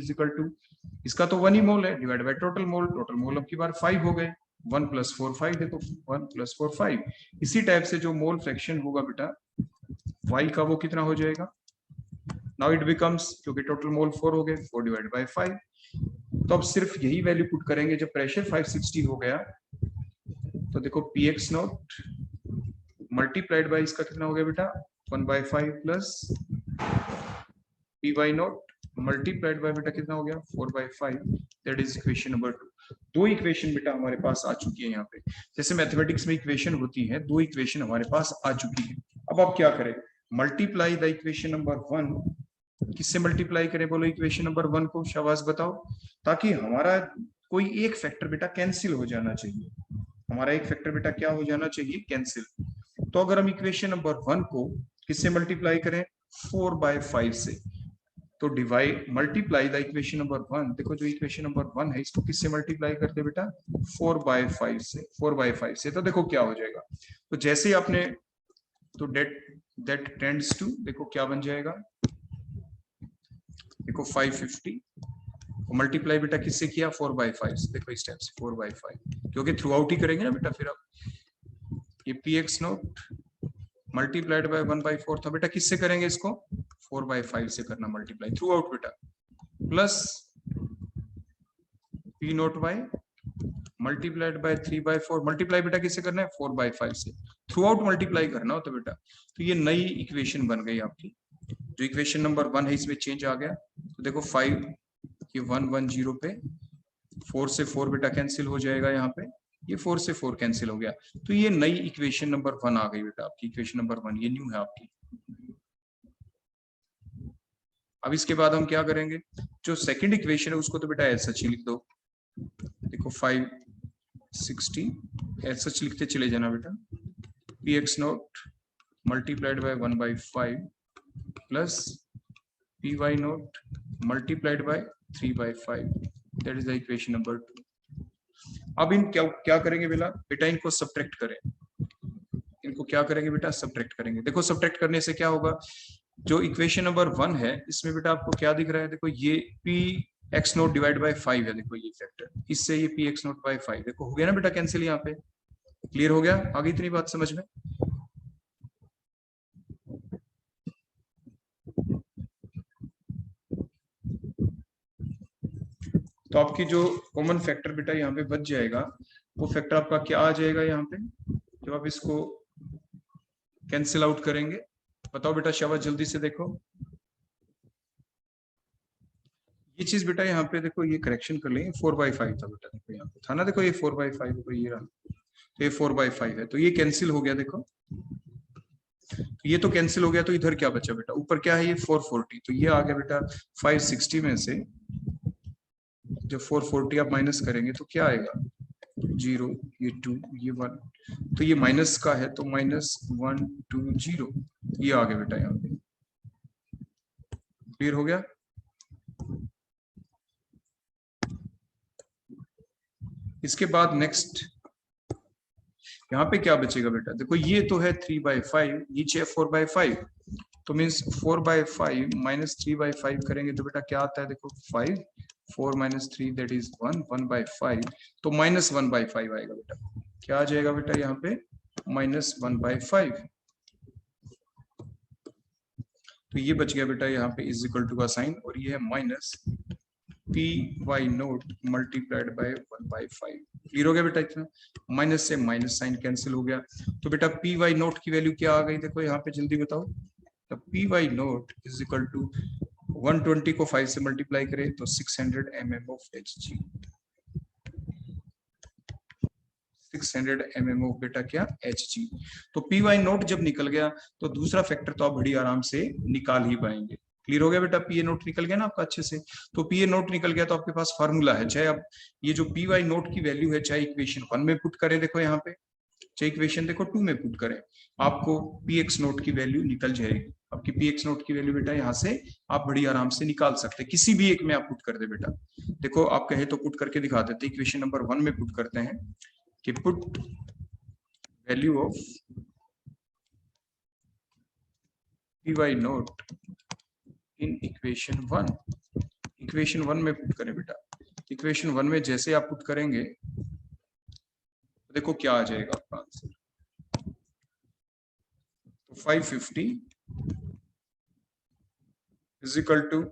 इसका तो 1 ही मोल है डिवाइड बाय टोटल मोल अब की बार 5 हो गए। 1 + 4 5 देखो 1 + 4 5। इसी टाइप से जो मोल फ्रैक्शन होगा बेटा y का वो कितना हो जाएगा नाउ इट बिकम्स, क्योंकि टोटल मोल 4 हो गए 4 डिवाइड बाय 5। तो अब सिर्फ यही वैल्यू पुट करेंगे जब प्रेशर 560 हो गया तो देखो px0 मल्टीप्लाइड बाय इसका कितना हो गया बेटा 1/5 प्लस py0 मल्टीप्लाइड बाय बेटा कितना हो गया 4/5। That is equation number 2। दो इक्वेशन बेटा हमारे पास आ चुकी है यहाँ पे। जैसे मैथमेटिक्स में इक्वेशन होती है, दो इक्वेशन हमारे पास आ चुकी है। अब आप क्या करें मल्टीप्लाई द इक्वेशन नंबर 1। किससे मल्टीप्लाई करें बोलो इक्वेशन नंबर 1 को, शाबाश बताओ, ताकि हमारा कोई एक फैक्टर बेटा कैंसिल हो जाना चाहिए। हमारा एक फैक्टर बेटा क्या हो जाना चाहिए कैंसिल। तो अगर हम इक्वेशन नंबर 1 को किससे मल्टीप्लाई करें 4/5 से, तो divide multiply the equation number 1। देखो जो इक्वेशन नंबर 1 है इसको किससे मल्टीप्लाई करते बेटा 4/5 से। 4/5 से तो देखो क्या हो जाएगा। तो जैसे ही आपने तो दैट टेंड्स टू, देखो क्या बन जाएगा, देखो 550 मल्टीप्लाई बेटा किससे किया 4/5 से। देखो इस टाइप से 4/5, क्योंकि थ्रू आउट ही करेंगे ना बेटा। फिर अब ये px0 मल्टीप्लाइड बाय 1/4 था बेटा, किससे करेंगे इसको 4/5 से करना मल्टीप्लाई थ्रू आउट बेटा, plus p0 multiplied by 3/4 multiply बेटा किससे करना है 4/5 से। थ्रू आउट मल्टीप्लाई करना हो तो बेटा, तो ये नई इक्वेशन बन गई आपकी। जो इक्वेशन नंबर 1 है इसमें चेंज आ गया। तो देखो 5 ये 110 पे 4 से 4 बेटा कैंसिल हो जाएगा, यहाँ पे ये 4 से 4 कैंसिल हो गया। तो ये नई इक्वेशन नंबर 1 आ गई बेटा आपकी। इक्वेशन नंबर 1 ये न्यू है आपकी। अब इसके बाद हम क्या करेंगे, जो सेकंड इक्वेशन है उसको तो बेटा ऐसा ही लिख दो। देखो 560 ऐसा लिखते चले जाना बेटा, px0 multiplied by 1/5 plus py0 multiplied by 3/5। That is the equation number 2। अब इन क्या करेंगे बेटा इनको सब्ट्रैक्ट करें। इनको क्या करेंगे बेटा सब्ट्रैक्ट करेंगे। देखो सब्ट्रैक्ट करने से क्या होगा, जो इक्वेशन नंबर 1 है इसमें बेटा आपको क्या दिख रहा है, देखो ये px0 डिवाइड बाय 5 है। देखो ये फैक्टर, इससे ये px0/5 देखो हो गया ना बेटा कैंसिल। यहाँ पे क्लियर हो गया, आगे इतनी बात समझ में। तो आपकी जो कॉमन फैक्टर बेटा यहाँ पे बच जाएगा, वो फैक्टर आपका क्या आ जाएगा यहाँ पे जब आप इसको कैंसिल आउट करेंगे। बताओ बेटा शाबाश जल्दी से देखो। ये चीज बेटा यहाँ पे देखो ये करेक्शन कर लेंगे 4/5 था बेटा, देखो यहाँ पे था ना, देखो ये 4/5 देखो ये रहा, तो ये 4/5 है तो ये कैंसिल हो गया। देखो तो ये तो कैंसिल हो गया, तो इधर क्या बचा बेटा, ऊपर क्या है ये 440, तो ये आ गया बेटा 560 में से जब 440 आप माइनस करेंगे तो क्या आएगा 0, ये 2, ये 1, तो ये माइनस का है तो -120 ये आ गया बेटा यहाँ पे। क्लियर हो गया। इसके बाद नेक्स्ट यहाँ पे क्या बचेगा बेटा, देखो ये तो है 3/5, नीचे 4/5, तो मीन्स 4/5 माइनस 3/5 करेंगे तो बेटा क्या आता है, देखो 5, 4 - 3 दैट इज 1, 1/5, तो -1/5 आएगा बेटा। क्या आ जाएगा बेटा यहाँ पे -1/5। तो ये बच गया बेटा यहाँ पे इज इक्वल टू का साइन, और ये है minus py0 multiplied by 1/5। Clear हो गया बेटा, इतना माइनस से माइनस साइन कैंसिल हो गया। तो बेटा py0 की वैल्यू क्या आ गई, देखो यहाँ पे जल्दी बताओ। तो py0 इज इक्वल टू 120 को 5 से मल्टीप्लाई करें तो 600 mm of Hg, 600 mm of बेटा क्या Hg। तो py0 जब निकल गया तो दूसरा फैक्टर तो आप बड़ी आराम से निकाल ही पाएंगे। क्लियर हो गया बेटा, py0 निकल गया ना आपका अच्छे से। तो py0 निकल गया तो आपके पास फार्मूला है, चाहे अब ये जो py0 की वैल्यू है चाहे इक्वेशन 1 में पुट करें, देखो यहाँ पे चाहे इक्वेशन देखो 2 में पुट करें, आपको पी एक्स नोट की वैल्यू निकल जाएगी। आपकी पी एक्स नोट की वैल्यू बेटा यहाँ से आप बड़ी आराम से निकाल सकते हैं, किसी भी एक में आप पुट कर दे बेटा। देखो आप कहे तो पुट करके दिखा देते, इक्वेशन नंबर 1 में पुट करते हैं कि put value of P Y naught in equation 1। Equation 1 में पुट करें बेटा। इक्वेशन 1 में जैसे आप पुट करेंगे तो देखो क्या आ जाएगा आपका आंसर। तो 550 is equal to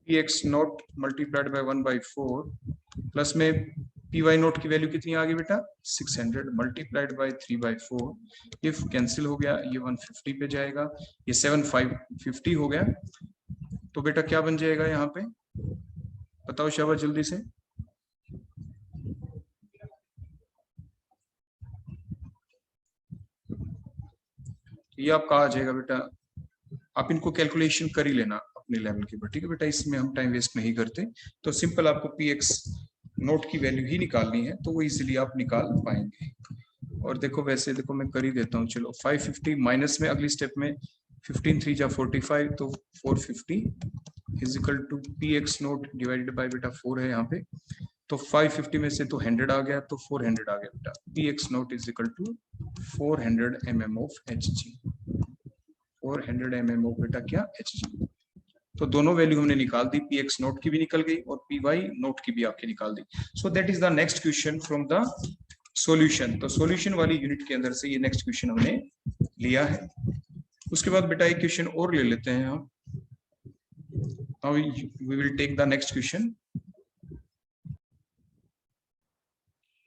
P X naught multiplied by 1/4 plus में पी वाई नोट की वैल्यू कितनी आ गई बेटा 600 मल्टीप्लाइड बाय 3/4। इफ कैंसिल हो गया ये 150 पे जाएगा, ये 7550 हो गया। तो बेटा क्या बन जाएगा यहाँ पे, बताओ शाबाश जल्दी से। ये आपका आ जाएगा बेटा, आप इनको कैलकुलेशन कर ही लेना अपने लेवल के ऊपर, ठीक है बेटा, इसमें हम टाइम वेस्ट नहीं करते। तो सिंपल आपको पी एक्स नोट की वैल्यू ही निकालनी है, तो वो इजीली आप निकाल पाएंगे। और देखो वैसे देखो मैं कर ही देता हूँ, चलो 550 माइनस में अगली स्टेप में 15 3 जा 45, तो 450 is equal to P X naught divided by बेटा 4 है यहाँ पे, तो 550 में से तो 100 आ गया, तो 400 आ गया बेटा। P X naught is equal to 400 mm of H G, 400 mm of बेटा क्या एच जी। तो दोनों वैल्यू हमने निकाल दी, पी एक्स नोट की भी निकल गई और पी वाई नोट की भी आपकी निकाल दी। So that is the next question from the solution. तो सॉल्यूशन वाली यूनिट के अंदर से ये नेक्स्ट क्वेश्चन हमने लिया है। उसके बाद बेटा एक क्वेश्चन और ले लेते हैं हम। Now we will take the next question.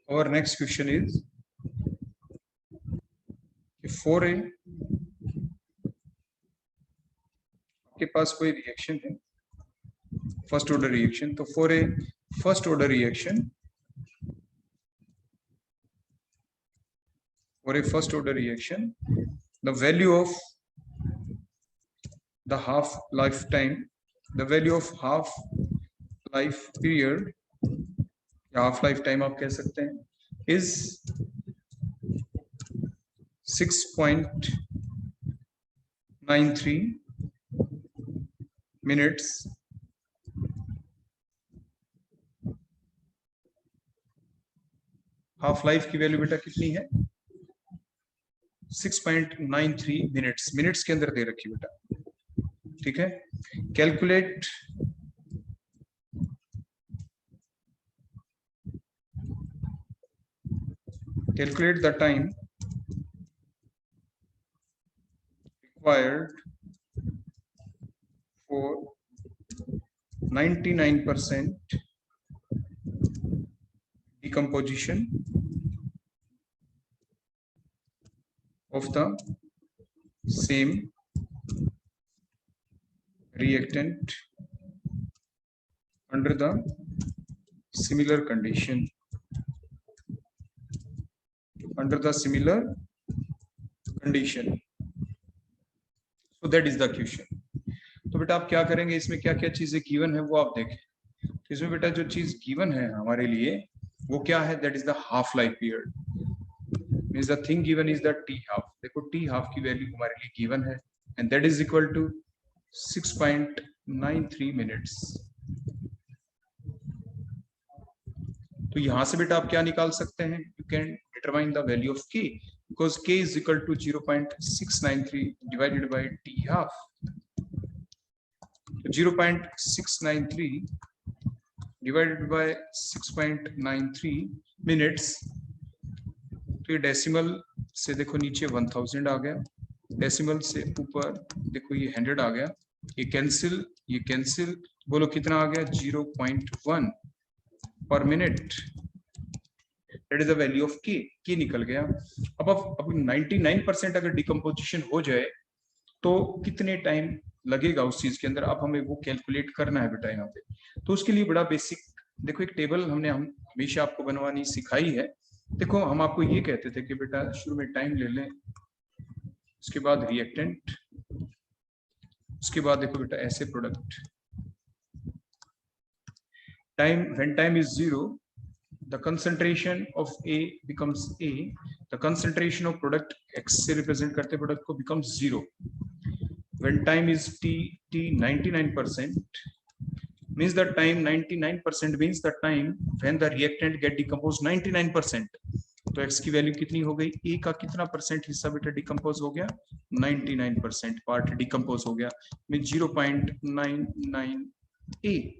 और नेक्स्ट क्वेश्चन इज 4a आपके पास कोई रिएक्शन है फर्स्ट ऑर्डर रिएक्शन, तो 4a first order reaction, for a first order reaction, the value of the half lifetime, the value of half life period या half lifetime आप कह सकते हैं, is 6.93 minutes half life की value बेटा कितनी है 6.93 मिनट्स, मिनट्स के अंदर दे रखी बेटा, ठीक है। Calculate the time required for 99% decomposition of the same reactant under the similar condition, under the similar condition. So that is the question. तो बेटा आप क्या करेंगे, इसमें क्या क्या चीजें गिवन है वो आप देखें। तो इसमें बेटा जो चीज गिवन है हमारे लिए वो क्या है, that is the half life period, means the thing given is the T half. देखो टी हाफ की वैल्यू हमारे लिए गिवन है and that is equal to 6.93 minutes. तो यहां से बेटा आप क्या निकाल सकते हैं, you can determine the value of k because k is equal to 0.693 divided by t half. 0.693 divided by 6.93 minutes, तो ये डेसिमल से देखो नीचे 1000 आ गया, डेसिमल से ऊपर देखो ये 100 आ गया, ये कैंसिल बोलो कितना आ गया 0.1 पर minute, that is the value of k निकल गया। अब 99% अगर डिकम्पोजिशन हो जाए तो कितने टाइम लगेगा उस चीज के अंदर, अब हमें वो कैलकुलेट करना है बेटा यहाँ पे। तो उसके लिए बड़ा बेसिक देखो एक टेबल हम हमेशा आपको बनवानी सिखाई है। देखो हम आपको ये कहते थे कि बेटा शुरू में टाइम ले लें, उसके बाद रिएक्टेंट, उसके बाद देखो बेटा ऐसे product, time when time is 0 the concentration of A becomes A, the concentration of product X से represent करते product को becomes 0. When time is t 99%, means the time 99% means the time when the reactant get decomposed 99%. तो x की value कितनी हो गई, A का कितना परसेंट हिस्सा बेटा डिकम्पोज हो गया, 99% पार्ट डिकम्पोज हो गया, mean 0.99 A.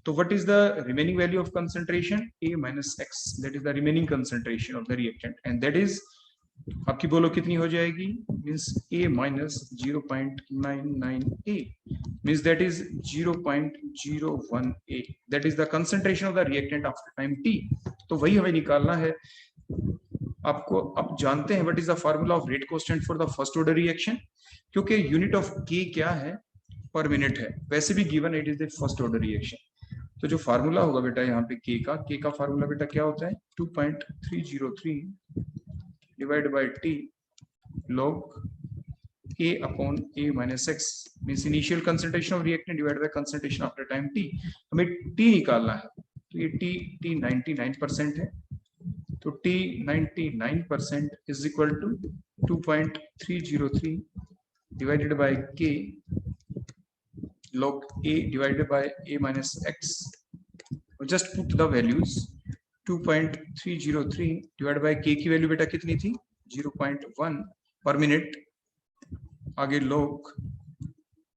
So what is the remaining value of concentration? A minus X, that is the remaining concentration of the reactant, and that is आपकी बोलो कितनी हो जाएगी, means A minus 0.99 A, means that is 0.01 A, that is the concentration of the reactant after time t. तो वही हमें निकालना है आपको. आप जानते हैं what is the formula of rate constant for the first order reaction, क्योंकि यूनिट ऑफ K क्या है, पर मिनट है, वैसे भी given it is the first order reaction. तो जो फार्मूला होगा बेटा यहाँ पे K का फार्मूला बेटा क्या होता है, 2.303 divided by T log A upon A minus X, means initial concentration of reactant divided by concentration after time T. हमें T निकालना है, तो ये T 99% है, तो T 99% is equal to 2.303 divided by K log A divided by A minus X. Just put the values. 2.303 divided by K की value बेटा कितनी थी, 0.1 पर मिनट. आगे log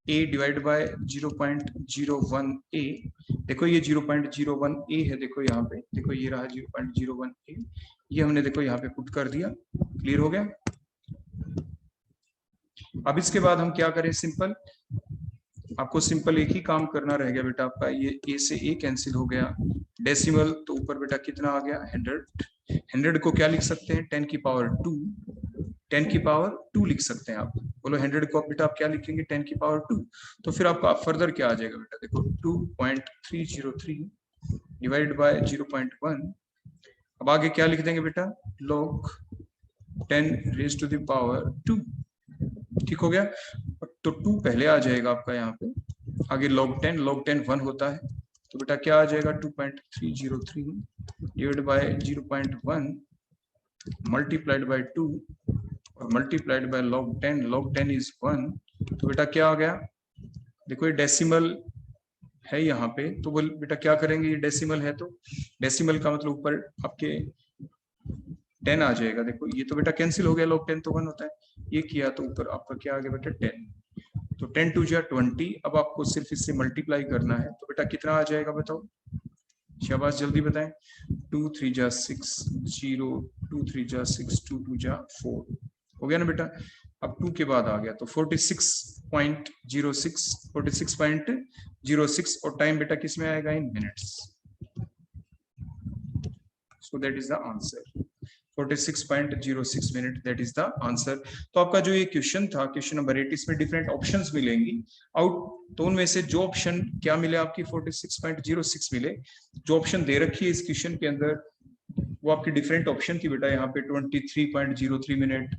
A divided by 0.01 A. देखो ये 0.01 A है, देखो यहाँ पे, देखो ये रहा 0.01 A, ये हमने देखो यहाँ पे पुट कर दिया. क्लियर हो गया. अब इसके बाद हम क्या करें, सिंपल आपको सिंपल एक ही काम करना रह गया बेटा आपका, ये A से A कैंसिल हो गया, डेसिमल तो ऊपर बेटा कितना आ गया 100. 100 को क्या लिख सकते हैं, 10 की पावर 2, 10 की पावर 2 लिख सकते हैं आप. बोलो 100 को बेटा आप क्या लिखेंगे, 10 की पावर 2. तो फिर आपका फर्दर क्या आ जाएगा बेटा, देखो 2.303 डिवाइडेड बाय 0.1. अब आगे क्या लिख देंगे बेटा, log 10 raise to the power 2. ठीक हो गया. तो 2 पहले आ जाएगा आपका यहाँ पे, आगे log 10 1 होता है, तो बेटा क्या आ जाएगा 2.303 डिवाइडेड बाय 0.1 मल्टीप्लाइड बाय 2 और मल्टीप्लाइड बाय log 10 इज 1. तो बेटा क्या आ गया, देखो ये डेसिमल है यहाँ पे, तो बोल बेटा क्या करेंगे, ये डेसिमल है तो डेसिमल का मतलब ऊपर आपके 10 आ जाएगा. देखो ये तो बेटा कैंसिल हो गया, log 10 तो 1 होता है, ये किया तो ऊपर आपका क्या आ गया बेटा 10. तो 10 2 जा 20. अब आपको सिर्फ इससे मल्टीप्लाई करना है, तो बेटा कितना आ जाएगा बताओ, शाबाश जल्दी बताएं. 2 3 जा 6 0, 2 3 जा 6, 2 2 जा 4 हो गया ना बेटा. अब 2 के बाद आ गया तो 46.06 और टाइम बेटा किस में आएगा, इन minutes. So that is the answer, 46.06 minute, that is the answer. तो आपका जो ये क्वेश्चन था, क्वेश्चन नंबर 8, इसमें डिफरेंट ऑप्शंस मिलेंगी आउट, तो उनमें से जो ऑप्शन क्या मिले आपकी 46.06 मिले, जो ऑप्शन दे रखी है इस क्वेश्चन के अंदर वो आपकी डिफरेंट ऑप्शन की बेटा. यहाँ पे 23.03 मिनट,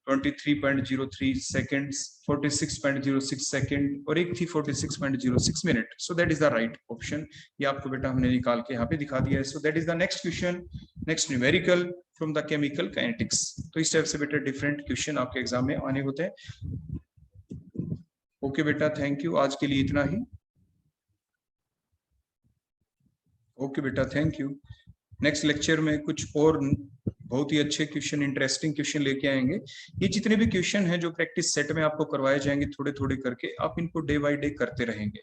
23.03 सेकेंड्स, 46.06 सेकेंड और एक थी 46.06 minute. So that is the right option. ये आपको बेटा हमने निकाल के यहाँ पे दिखा दिया है. सो that is the next question, next numerical from the chemical kinetics. तो इस टाइप से बेटा डिफरेंट क्वेश्चन आपके एग्जाम में आने होते हैं. ओके बेटा, थैंक यू. आज के लिए इतना ही. ओके बेटा, थैंक यू. नेक्स्ट लेक्चर में कुछ और बहुत ही अच्छे क्वेश्चन, इंटरेस्टिंग क्वेश्चन लेके आएंगे. ये जितने भी क्वेश्चन हैं जो प्रैक्टिस सेट में आपको करवाए जाएंगे थोड़े थोड़े करके, आप इनको डे बाय डे करते रहेंगे,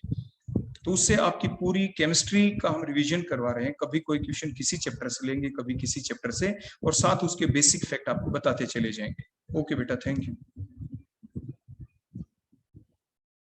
तो उससे आपकी पूरी केमिस्ट्री का हम रिवीजन करवा रहे हैं. कभी कोई क्वेश्चन किसी चैप्टर से लेंगे, कभी किसी चैप्टर से, और साथ उसके बेसिक फैक्ट आपको बताते चले जाएंगे. ओके बेटा, थैंक यू.